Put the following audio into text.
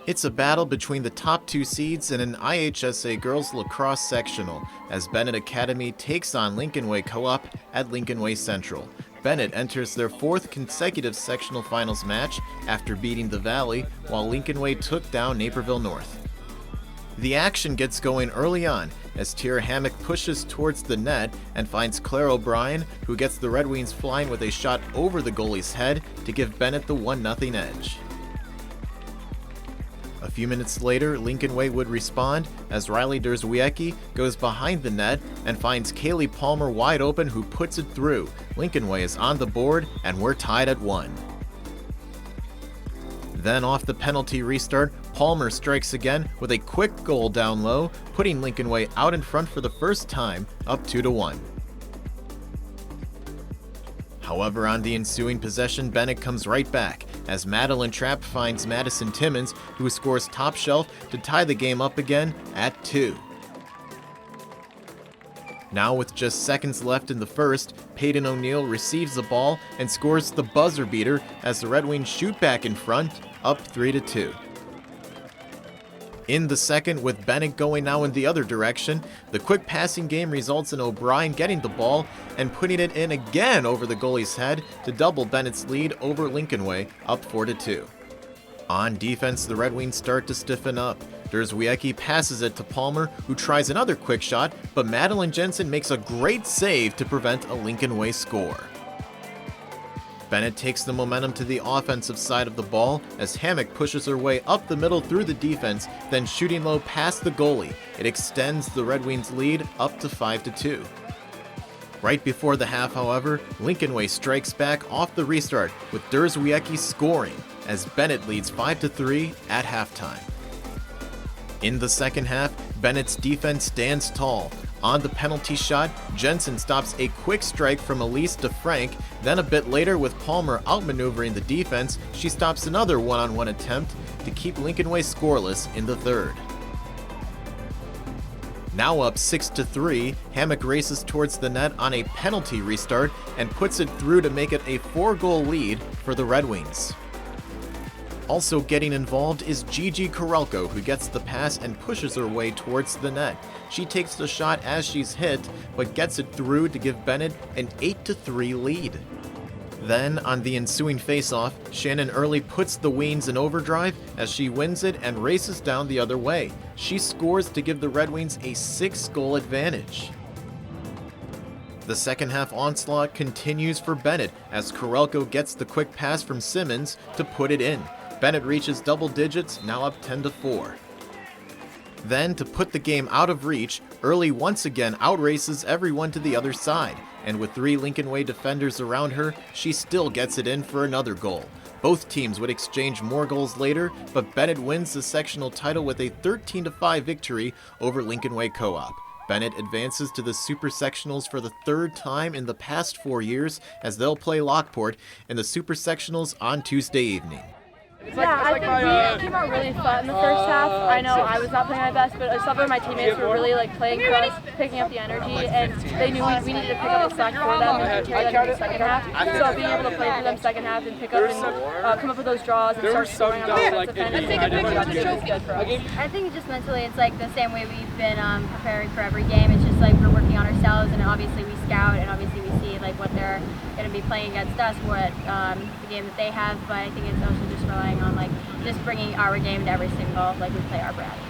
It's a battle between the top two seeds in an IHSA girls lacrosse sectional as Benet Academy takes on Lincoln Way Co-op at Lincoln Way Central. Benet enters their fourth consecutive sectional finals match after beating the Valley, while Lincoln Way took down Naperville North. The action gets going early on as Tierra Hammock pushes towards the net and finds Claire O'Brien, who gets the Red Wings flying with a shot over the goalie's head to give Benet the 1-0 edge. A few minutes later, Lincoln Way would respond as Riley Derzwiecki goes behind the net and finds Kaylee Palmer wide open, who puts it through. Lincoln Way is on the board and we're tied at 1. Then off the penalty restart, Palmer strikes again with a quick goal down low, putting Lincoln Way out in front for the first time, up 2-1. However, on the ensuing possession, Benet comes right back as Madeline Trapp finds Madison Timmons, who scores top shelf to tie the game up again at 2. Now with just seconds left in the first, Peyton O'Neill receives the ball and scores the buzzer beater as the Red Wings shoot back in front, up 3-2. In the second, with Benet going now in the other direction, the quick passing game results in O'Brien getting the ball and putting it in again over the goalie's head to double Bennett's lead over Lincoln Way, up 4-2. On defense, the Red Wings start to stiffen up. Derzwiecki passes it to Palmer, who tries another quick shot, but Madeline Jensen makes a great save to prevent a Lincoln Way score. Benet takes the momentum to the offensive side of the ball as Hammock pushes her way up the middle through the defense, then shooting low past the goalie. It extends the Red Wings' lead up to 5-2. Right before the half, however, Lincoln Way strikes back off the restart with Derzwiecki scoring as Benet leads 5-3 at halftime. In the second half, Bennett's defense stands tall. On the penalty shot, Jensen stops a quick strike from Elise DeFrank. Then a bit later, with Palmer outmaneuvering the defense, she stops another one-on-one attempt to keep Lincoln Way scoreless in the third. Now up 6-3, Hammock races towards the net on a penalty restart and puts it through to make it a 4-goal lead for the Red Wings. Also getting involved is Gigi Korelko, who gets the pass and pushes her way towards the net. She takes the shot as she's hit, but gets it through to give Benet an 8-3 lead. Then, on the ensuing face-off, Shannon Early puts the Wings in overdrive as she wins it and races down the other way. She scores to give the Red Wings a 6-goal advantage. The second half onslaught continues for Benet as Korelko gets the quick pass from Simmons to put it in. Benet reaches double digits, now up 10-4. Then, to put the game out of reach, Early once again outraces everyone to the other side, and with 3 Lincoln Way defenders around her, she still gets it in for another goal. Both teams would exchange more goals later, but Benet wins the sectional title with a 13-5 victory over Lincoln Way Co-op. Benet advances to the Super Sectionals for the third time in the past 4 years as they'll play Lockport in the Super Sectionals on Tuesday evening. Yeah, I think we came out really flat in the first half. I know I was not playing my best, but some of my teammates were really playing for us, picking up the energy, and they knew we needed to pick up the slack for them and carry them in the second half. So being able to play for them second half and pick up and come up with those draws and start scoring on the offensive end, is good for us. I think just mentally it's like the same way we've been preparing for every game. It's just like we're working on ourselves, and obviously we scout, and obviously we see like what they're going to be playing against us, what the game that they have, but I think it's also just relying on like just bringing our game to every single, like we play our brand.